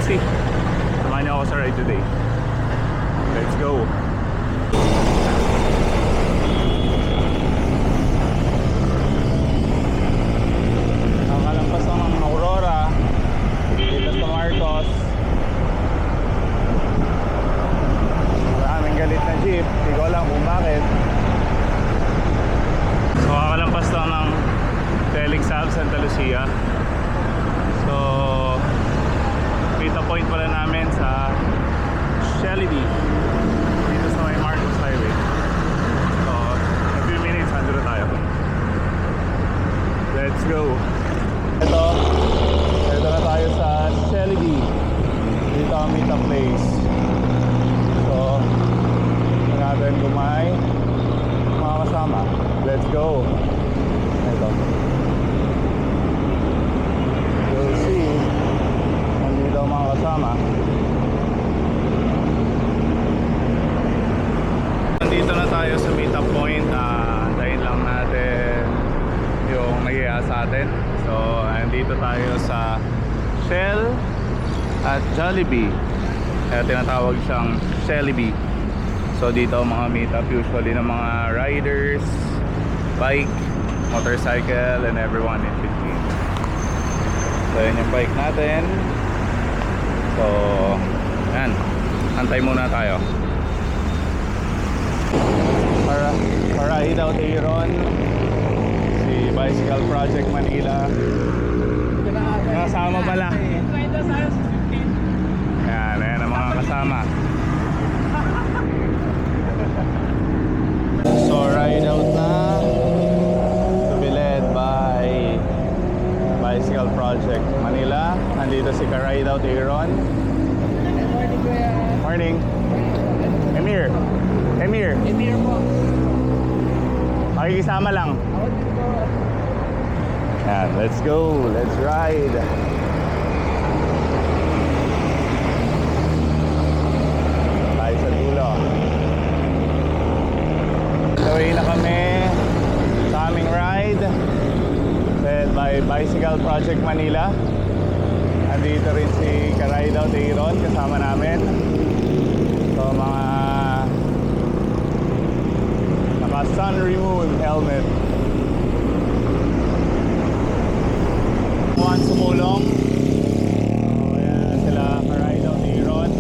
see. Samahan niyo ako sa ride today. Let's go. Nakalampas ng Aurora dito sa Marcos. Maraming galit na jeep. Hindi ko alam kung bakit. So kakalampas lang ng Felix Ave, Santa Lucia. So meet-up point pala namin sa Jollibee dito sa may Marcos Highway. So in a few minutes andun na tayo. Let's go. Ito na tayo sa Jollibee. Dito ang meet-up place. So natin kung may mga kasama. Let's go. Ito. We'll see. Nandito ang mga kasama. Nandito na tayo sa meet-up point. Dahil lang natin yung nag-iaya sa atin. So, nandito tayo sa Shell at Jollibee. Kaya tinatawag siyang Jollibee. So, dito ang mga meet-up usually ng mga riders, bike, motorcycle, and everyone in between. So, yan yung bike natin. So, yan. Antay muna tayo. Para Hideout Aaron, si Bicycle Project Manila. Kasama pala. Yan, yan ang mga kasama. So, ride out na. To be led by Bicycle Project Manila. Nandito si Ka-Ride Out Aaron. Morning. Emir. Emir po. Makikisama lang. Yan, let's go. Let's ride. Tayo sa dulo. Away na kami sa aming ride led by Bicycle Project Manila. Andito rin si Ka-Ride Out Aaron kasama namin. So mga naka sun removed helmet. Mukhang sumulong. So yan sila Ka-Ride Out Aaron,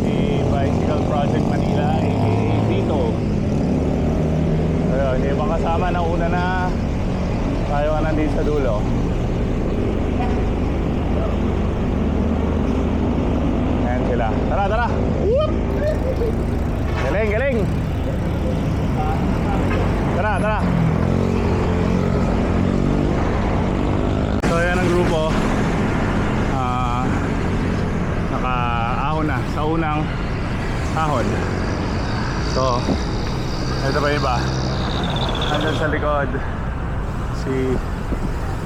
si Bicycle Project Manila, aka Vito. Ayun, yung ibang kasama na una na. Tayo ka nandito sa dulo. Ayan sila. Tara! Whoop! Galing! Tara! So yan ang grupo. Nakaahon na sa unang ahon. So ito pa iba. Nandun sa likod si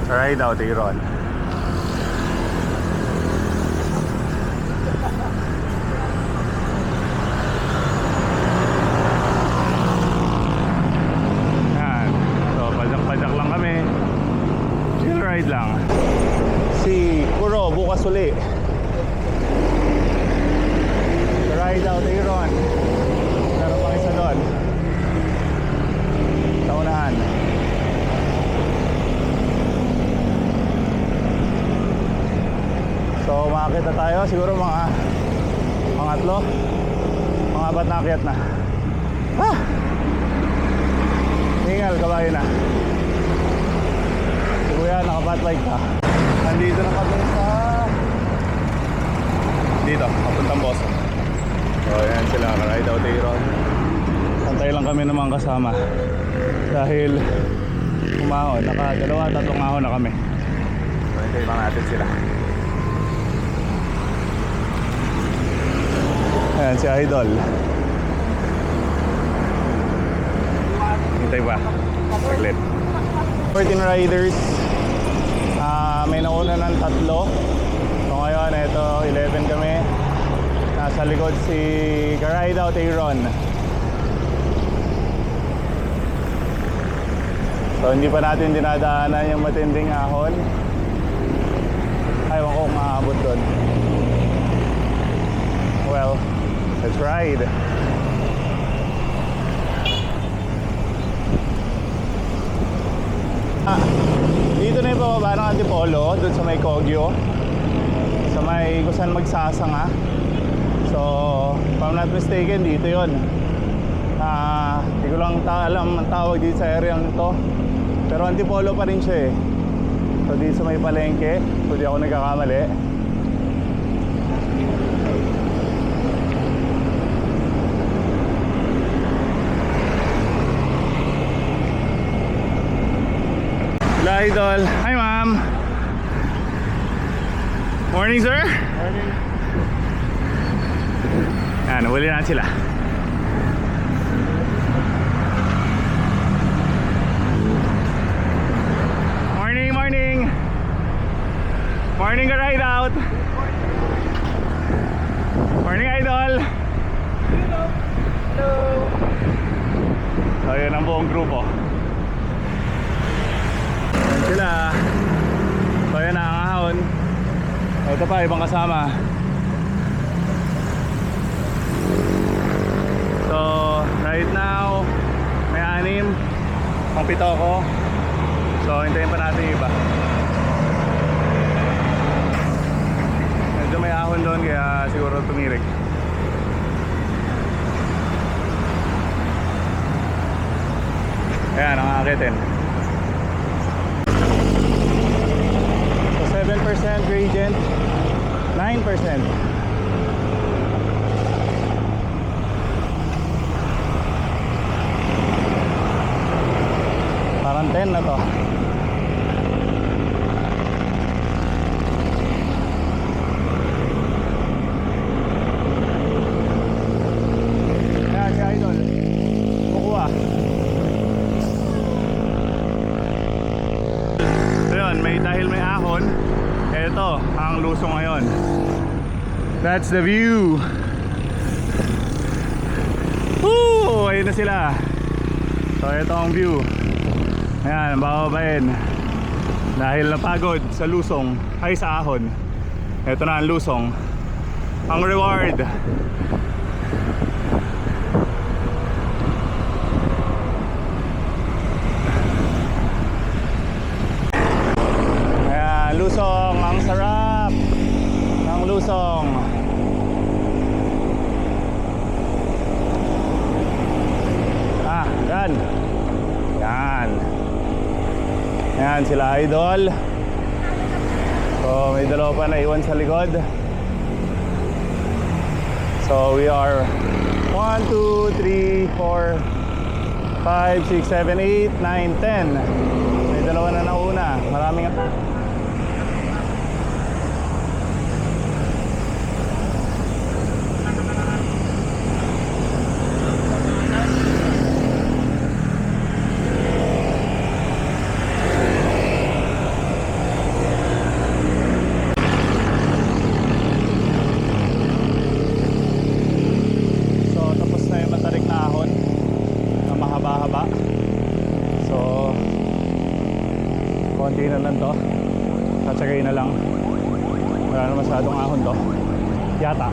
Ride Out Aaron. Yan. So pajak lang kami. Chill ride lang. Si Kuro bukas uli. Ride Out Aaron. Meron pang isa doon sa unahan. So umakit na tayo. Siguro mga pangatlo, mga apat na akyat na. Hingal, kabayo na. Si kuya naka-batbike pa. Nandito na kami sa dito, papuntang Boston. So yan sila, Ka-Ride Out Aaron. Antay lang kami ng mga kasama dahil umahon, tatlong ahon na kami. So hintay lang natin sila. Ayan si Idol. Hintay ba? Saglit. 14 riders. May nauna ng 3. So ngayon, ito 11 kami. Nasa likod si Ka-Ride Out Aaron. So hindi pa natin dinadaanan yung matinding ahon. Ayaw ko kung maabot doon. Well, let's ride. Dito na yung pababa ng Antipolo, dun sa may Kogyo, sa may kung saan magsasanga. So, if I'm not mistaken, dito yun. Hindi ko lang alam ang tawag dito sa area nito, pero Antipolo pa rin siya eh. So dito sa may palengke, kung di ako nagkakamali. Hello, idol. Hi, ma'am. Morning, sir. Morning. Yan, huli na sila. Morning, morning. Morning ka ride out. Morning, idol. Hello. So, yun ang buong grupo. Yan sila. So, yun na ang ahon. Ito pa, ibang kasama. So, right now, may 6. Ang 7 ko. So, hintayin pa natin yung iba. Medyo may ahon doon, kaya siguro tumirik. Ayan, ang akitin. So, 7% gradient, 9%. Parang 10 na to. Ayan si idol, kukuha. So yun, dahil may ahon, eto ang lusong ngayon. That's the view. Woo! Ayun na sila. So ito ang view. Ayan, bababain. Dahil napagod sa lusong, ay sa ahon. Ito na ang lusong. Ang reward. Ayan, lusong. Ang sarap ng lusong. Yan. Yan. Yan sila idol. So may dalawa pa na iwan sa likod. So we are 1, 2, 3, 4, 5, 6, 7, 8, 9, 10. May dalawa na nauna. Maraming konti na lang to. Tatsagay na lang. Wala na masyadong ahon to. Yata.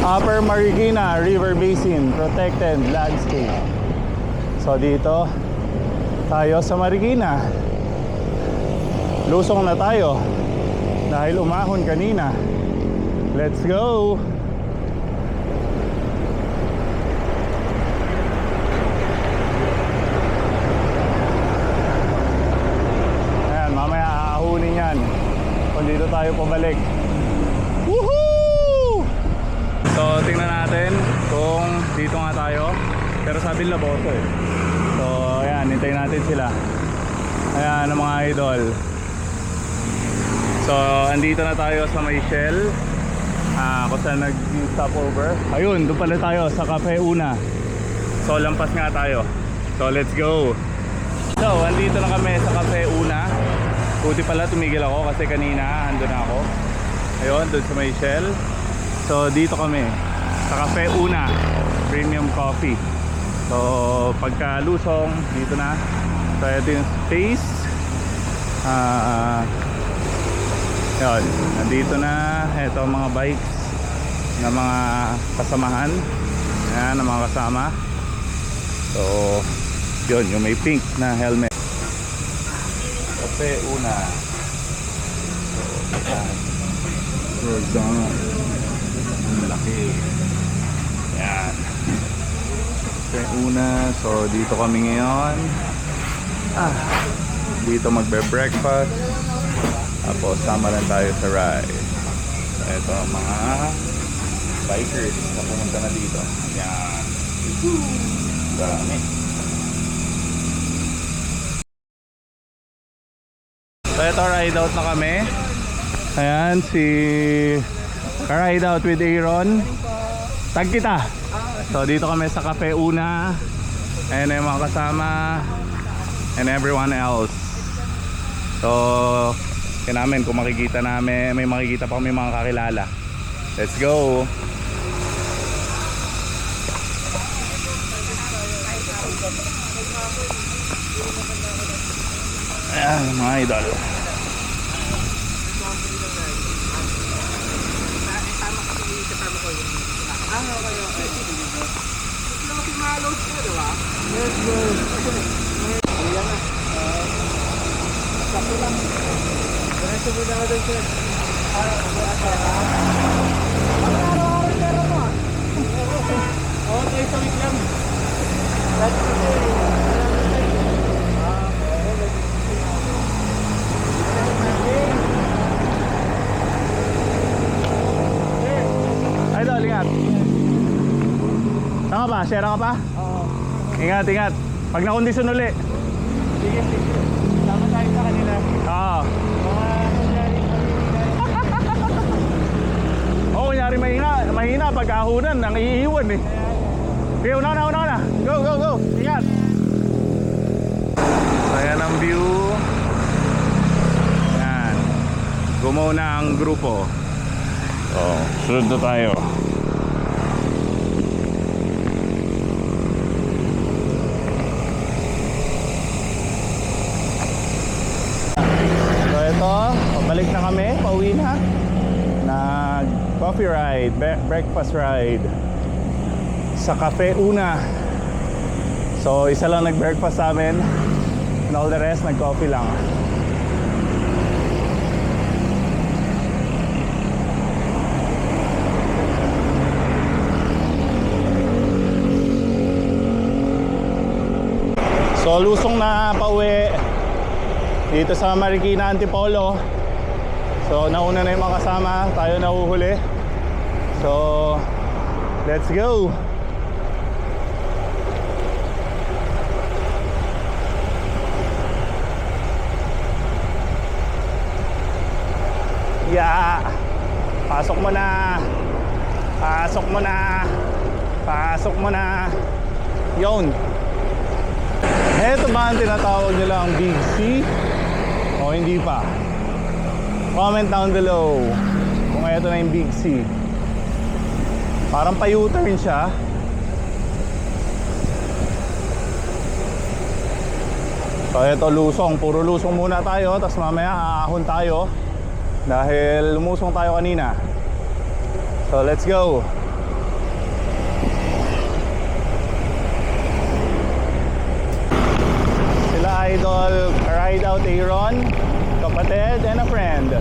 Upper Marikina River Basin Protected Landscape. So dito tayo sa Marikina. Lusong na tayo dahil umahon kanina. Let's go! Ayan, mamaya aahunin yan kung dito tayo pabalik. Woohoo! So tingnan natin kung dito nga tayo. Pero sabi nila boto eh. So ayan, hintayin natin sila. Ayan ang mga idol. So andito na tayo sa may Shell, kung saan nag-stop over. Ayun, doon pala tayo sa Cafe Una. So lampas nga tayo. So let's go. So andito na kami sa Cafe Una. Buti pala tumigil ako kasi kanina andun ako. Ayun, doon sa may Shell. So dito kami sa Cafe Una Premium Coffee. So pagka lusong dito na. So ito yung space. Yun, nandito na. Ito ang mga bikes na mga kasamahan. Ayan, ang mga kasama. So yun, yung may pink na helmet. Cafe Una. So ayan, Rosanna. Ang laki. Ayan, Cafe Una. So dito kami ngayon. Dito magbe-breakfast. Tapos sama lang tayo sa ride. So ito ang mga bikers na pumunta na dito. Ayan. Dami. So ito, ride out na kami. Ayan, si ride out with Aaron. Tag kita. So dito kami sa Cafe Una. Ayan yung mga kasama and everyone else. So kaya namin kung makikita namin, may makikita pa kami mga kakilala. Let's go. Ayan mga idol. Idol, ingat. Saan ka ba? Share ka pa? Oo. Ingat, ingat. Pag nakondisyon uli. Sige, sige. Sama tayo sa kanila. Oo. Oo, kunyari mahina pagkahunan, ang iiwan eh. Okay, una na. Go, go, go. Ingat. Ayan ang view. Ayan. Gumaw na ang grupo. Oh, sunod na tayo. So ito, pabalik na kami, pauwi na. Nag coffee ride, breakfast ride sa Cafe Una. So isa lang nag-breakfast sa amin and all the rest nag-coffee lang. So lusong na pauwi dito sa Marikina Antipolo. So nauna na yung mga kasama, tayo nahuhuli. So let's go. Yeah. Pasok mo na. Pasok mo na. Pasok mo na. Yun. Ito ba ang tinatawag nyo lang Big C? O hindi pa? Comment down below kung ito na yung Big C. Parang pa-U-turn siya. So ito lusong, puro lusong muna tayo. Tapos mamaya aahon tayo dahil lumusong tayo kanina. So let's go. Idol, ride out Aaron, kapatid and a friend.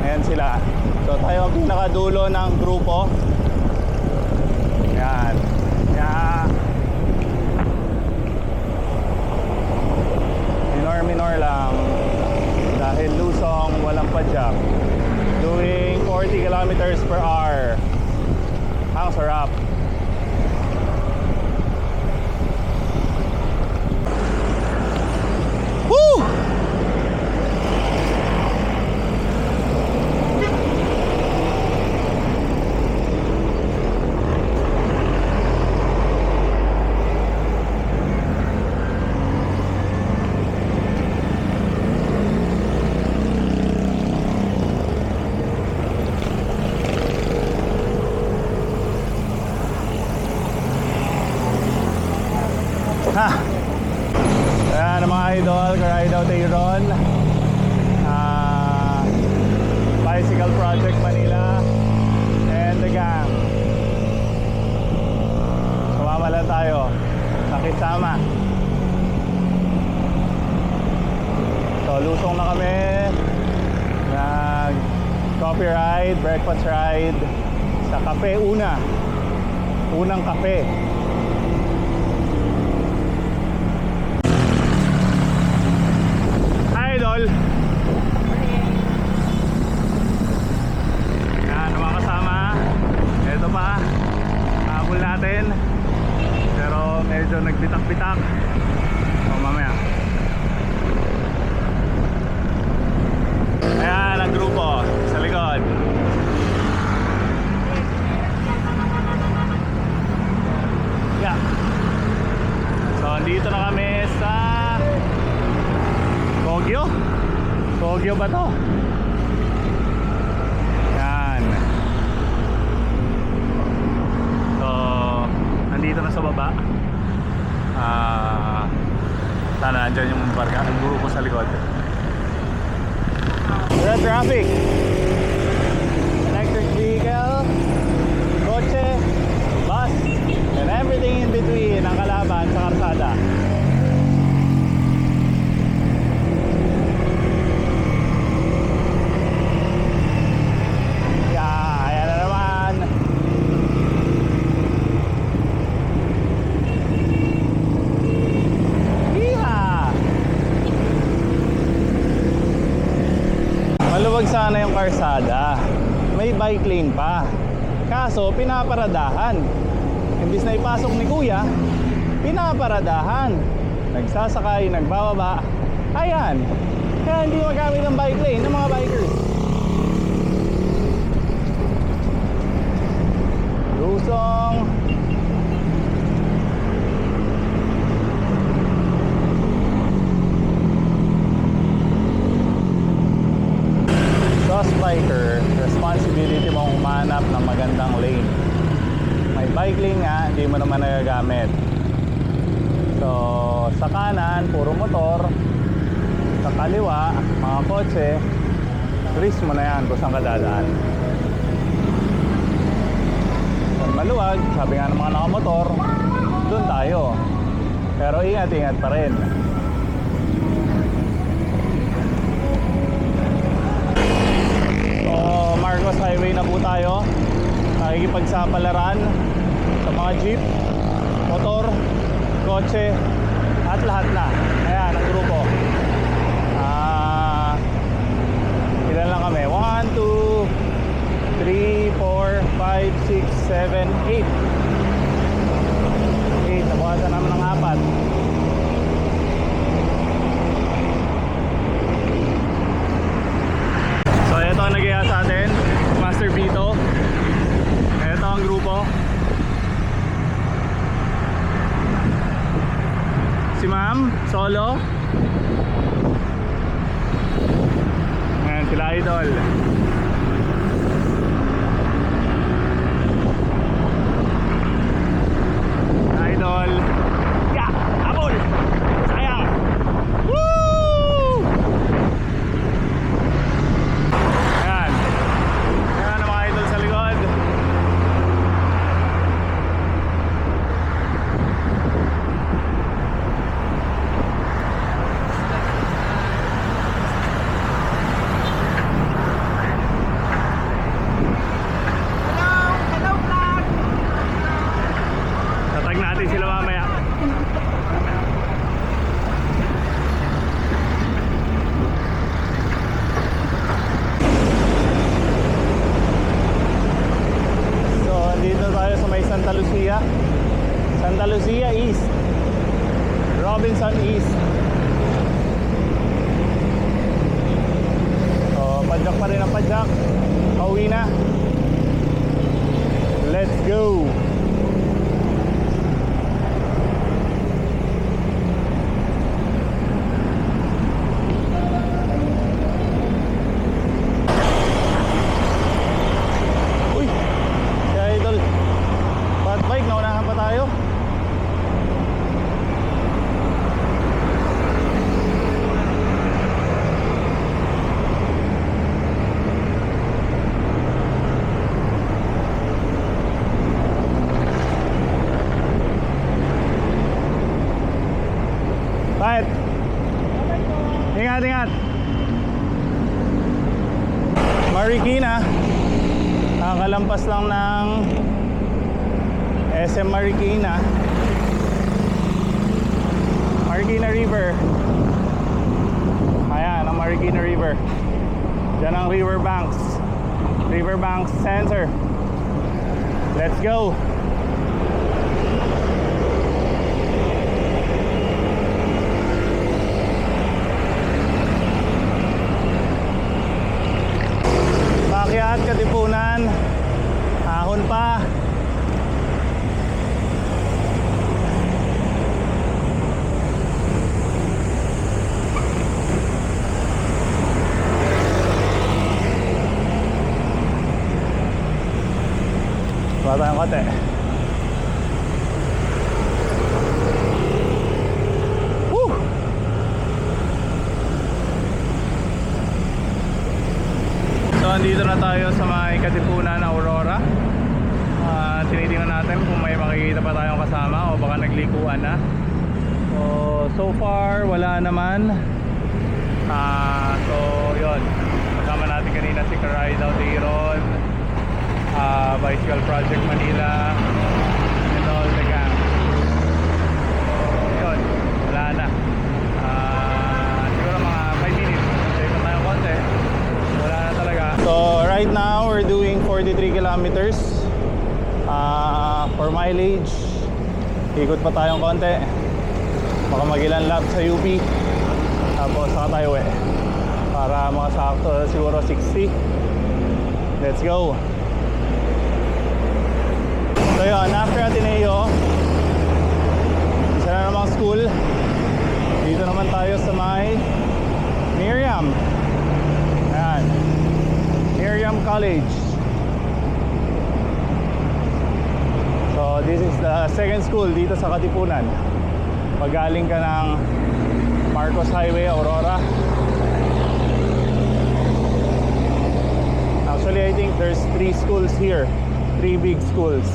Ayan sila. So tayo ang pinakadulo ng grupo. Ayan. Yeah. Minor lang. Dahil lusong, walang padyak. Doing 40 kilometers per hour. Ang sarap. Bicycle Project Manila and the gang. Sumama lang tayo, nakisama. So lusong na kami. Nag coffee ride, breakfast ride sa Cafe Una. Unang kape. Hi, Idol. Yan, mga kasama. Ito pa. Habol natin. Pero medyo nagbitak-bitak. O, mamaya. Ayan, ang grupo sa likod. Yeah. So, dito na kami sa Kogyo. Kogyo ba to? Yan. So, nandito na sa baba. Sana andyan yung barka. Ang grupo sa likod. Red traffic. Electric vehicle, kotse, bus, and everything in between ang kalaban sa karsada. Yeah, ayan na naman. Yeah. Maluwag sana yung karsada. May bike lane pa. Kaso pinaparadahan. Imbis na ipasok ni kuya, pinaparadahan. Nagsasakay, nagbababa. Ayan. Kaya hindi magamit ang bike lane ng mga bikers. Lusong. Cross biker, responsibility mong humanap ng magandang lane. May bike lane nga, hindi mo naman nagagamit. So, sa kanan, puro motor. Sa kaliwa, mga kotse. Risk mo na yan kung saan ka dadaan. Kung maluwag, sabi nga ng mga nakamotor, doon tayo. Pero ingat-ingat pa rin. So, Marcos Highway na po tayo. Nakikipagsapalaran sa mga jeep, motor, kotse, at lahat na. Ayan, ang grupo. Ilan lang kami? 1, 2, 3, 4, 5, 6, 7, 8. 8, nabukasan namin ng 4. So, ito ang nag-iaya sa atin, Master Vito. Ito ang grupo. Si Ma'am, solo. Ayan, sila Idol. Idol. Yeah, habol. Sayang. Woo! Ayan. Ayan ang mga idol sa likod. Tatag natin sila mamaya. So, dito tayo sa may Santa Lucia. Santa Lucia East. Robinson East. So, padyak pa rin ang padyak. Pauwi na. Let's go. Uy, si Idol. Fat bike, naunahan pa tayo. Marikina. Nakalampas lang ng SM Marikina. Marikina River. Ayan ang Marikina River. Diyan ang Riverbanks. Riverbanks Center. Let's go. Paakyat Katipunan. Ahon pa. Wala tayong kate. Woo! So andito na tayo sa may Katipunan, Aurora. Tinitingnan natin kung may makikita pa tayong kasama o baka naglikuan na. So far wala naman. So yun, kasama natin kanina si Karide Audiron, Bicycle Project Manila, and all the gang. Yun, wala na. Siguro mga 5 minutes. Take na tayo konti. Wala na talaga. So right now we're doing 43 kilometers for mileage. Ikot pa tayong konti. Baka mag-ilan lap sa UP. Tapos saka tayo para makasakto siguro 60. Let's go. So yun, after Ateneo, isa na namang school. Dito naman tayo sa may Miriam. Ayan, Miriam College. So this is the second school dito sa Katipunan. Pag galing ka ng Marcos Highway, Aurora. Actually, I think there's 3 schools here. 3 big schools.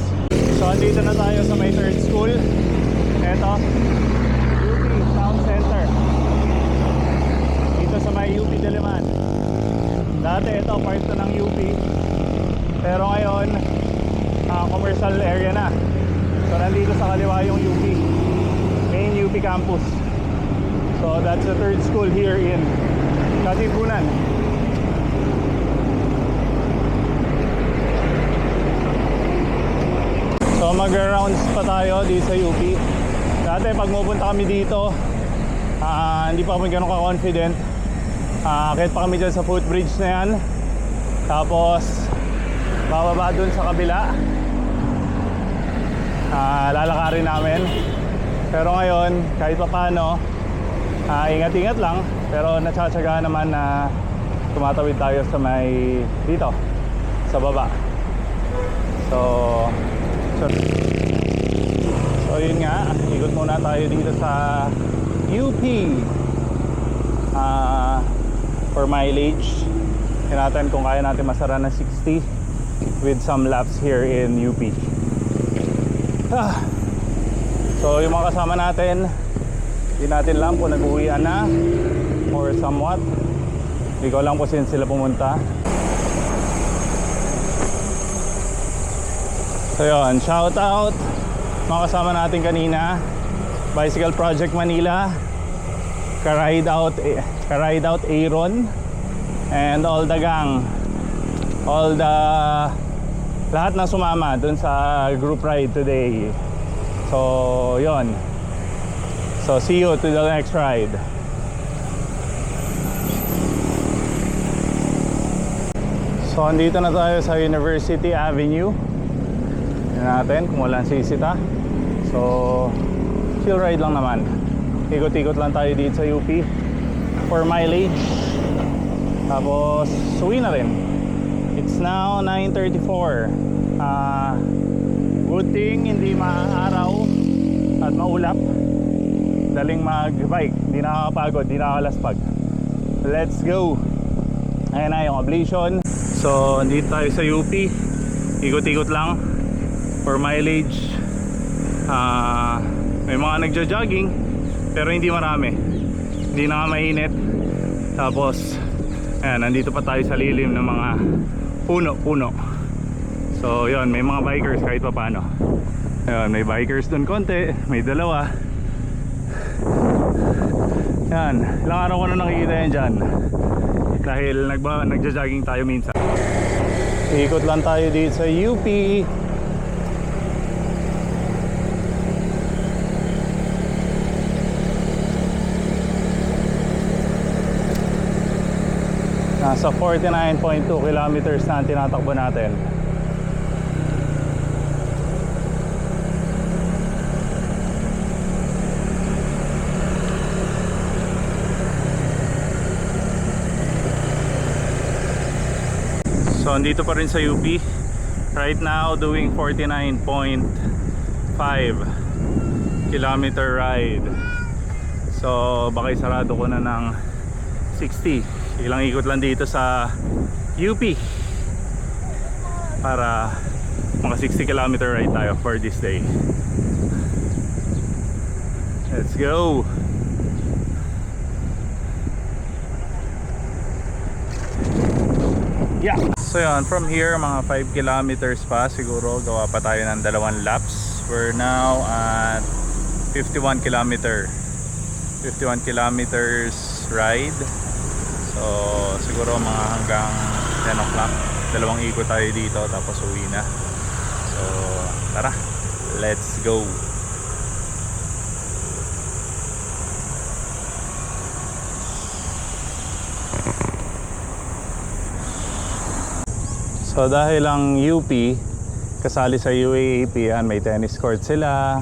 So andito na tayo sa may third school. Ito, UP Town Center. Dito sa may UP Diliman. Dati ito part na ng UP. Pero ngayon commercial area na. So nandito sa kaliwa yung UP, main UP campus. So that's the third school here in Katipunan. So mag-rounds pa tayo dito sa UP. Dati pag pupunta kami dito, hindi pa kami ganun ka-confident. Kahit pa kami dyan sa footbridge na yan. Tapos bababa dun sa kabila. Lalakarin namin. Pero ngayon, kahit pa paano, ingat-ingat lang. Pero natsatsaga naman na tumatawid tayo sa may dito, sa baba. So yun nga, ikot muna tayo dito sa UP for mileage. Tingnan natin kung kaya natin masara ng 60 with some laps here in UP. So yung mga kasama natin, hindi natin lang kung nag-uwian na or somewhat. Hindi ko lang kung saan sila pumunta. So yun, shout out mga kasama natin kanina, Bicycle Project Manila, Karide Out Aaron, and all the gang, lahat na sumama dun sa group ride today. So yun, so see you to the next ride. So andito na tayo sa University Avenue. Natin kung walang sisita. So chill ride lang naman. Ikot-ikot lang tayo dito sa UP for mileage. Tapos suwi na rin. It's now 9:34. Good thing hindi maaraw at maulap. Daling mag-bike. Hindi nakakapagod, hindi nakakalaspag. Let's go. Ayan na yung ablation. So dito tayo sa UP. Ikot-ikot lang for mileage. May mga nagja-jogging pero hindi marami, hindi na mainit. Tapos Ayan, nandito pa tayo sa lilim ng mga puno. So yun, may mga bikers kahit pa paano. Ayan, may bikers dun konti, may dalawa. Ayan, ilang araw ko na nakikita yan dyan. Dahil nagja-jogging tayo minsan. Ikot lang tayo dito sa UP. Nasa 49.2 kilometers na ang tinatakbo natin. So andito pa rin sa UP. Right now doing 49.5 kilometer ride. So baka isarado ko na ng 60. Ilang ikot lang dito sa UP para mga 60 kilometer ride tayo for this day. Let's go. Yeah. So yun, from here mga 5 kilometers pa siguro, gawa pa tayo ng 2 laps. We're now at 51 kilometers ride. So siguro mga hanggang 10 o'clock, 2 ikot tayo dito tapos uwi na. So tara, let's go. So dahil ang UP kasali sa UAAP yan, may tennis court sila,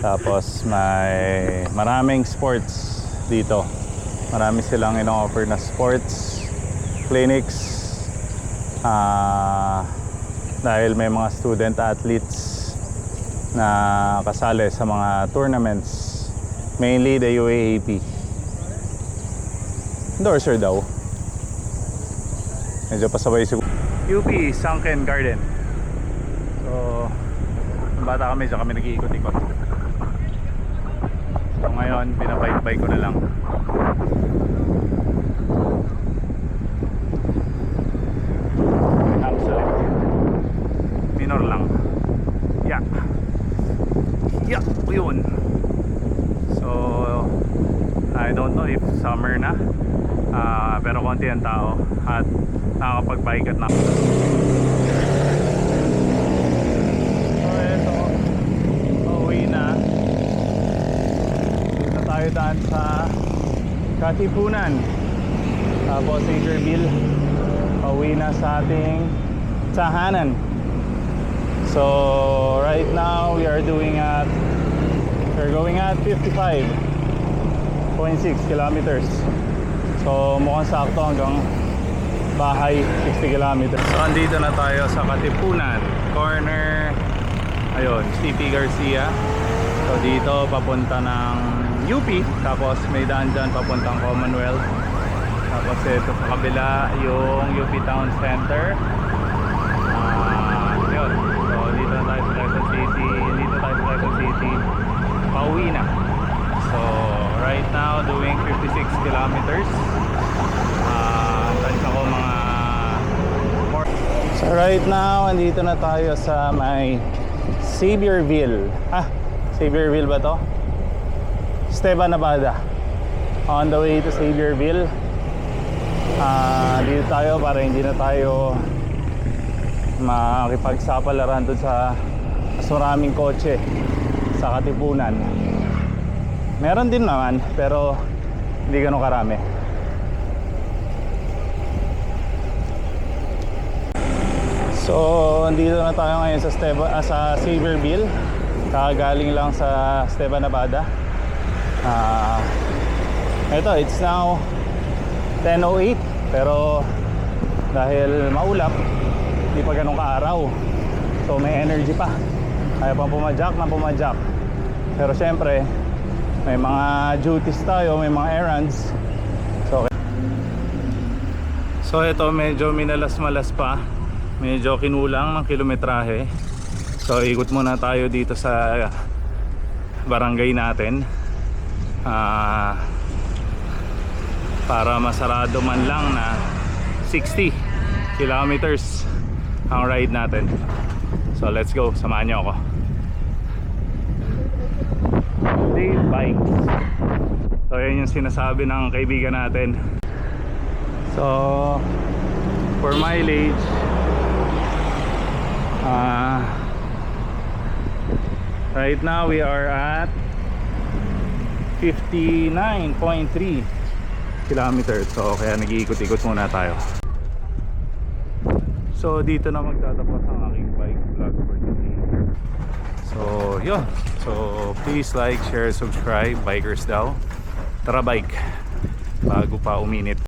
tapos may maraming sports dito. Marami silang ino-offer na sports clinics, dahil may mga student athletes na kasali sa mga tournaments, mainly the UAAP. Endorser daw, medyo pasabay siguro. UP Sunken Garden. So nung bata kami, dyan kami nag-iikot-ikot. So ngayon pinabike-bike ko na lang. Absolute minor lang. Yeah, yun. So I don't know if summer na, pero konti ang tao at nakakapag-bike at So eto, pauwi na. Dito tayo daan sa Katipunan, tapos Sagerville, pauwi na sa ating tahanan. So right now we're going at 55.6 kilometers. So mukhang sakto hanggang bahay, 60 kilometers. So andito na tayo sa Katipunan corner. Ayun, CP Garcia. So dito papunta ng UP, tapos may daan dyan papuntang Commonwealth. Tapos ito sa kabila yung UP Town Center. Yun. So dito na tayo sa Quezon City. Dito tayo sa Quezon City. Pauwi na. So right now doing 56 kilometers. Ako mga So right now andito na tayo sa may Sagerville. Sagerville ba to? Esteban, Nevada. On the way to Sagerville. Dito tayo para hindi na tayo makipagsapalaran doon sa maraming kotse sa Katipunan. Meron din naman pero hindi ganun karami. So, andito na tayo ngayon sa Sagerville. Kakagaling lang sa Esteban, Nevada. Ito, it's now 10:08. Pero dahil maulap, hindi pa ganun kaaraw. So, may energy pa. Kaya pang pumadyak. Pero syempre, may mga duties tayo, may mga errands. So, ito medyo minalas-malas pa. Medyo kinulang ng kilometrahe. So ikot muna tayo dito sa barangay natin. para masarado man lang na 60 kilometers ang ride natin. So let's go, samahan nyo ako. Dave Bikes. So yan yung sinasabi ng kaibigan natin. So for mileage, right now we are at 59.3 kilometers. So kaya nag-iikot-ikot muna tayo. So dito na magtatapos ang aking bike vlog for today. So yun. So please like, share, subscribe. Bikers daw. Tara bike bago pa uminit.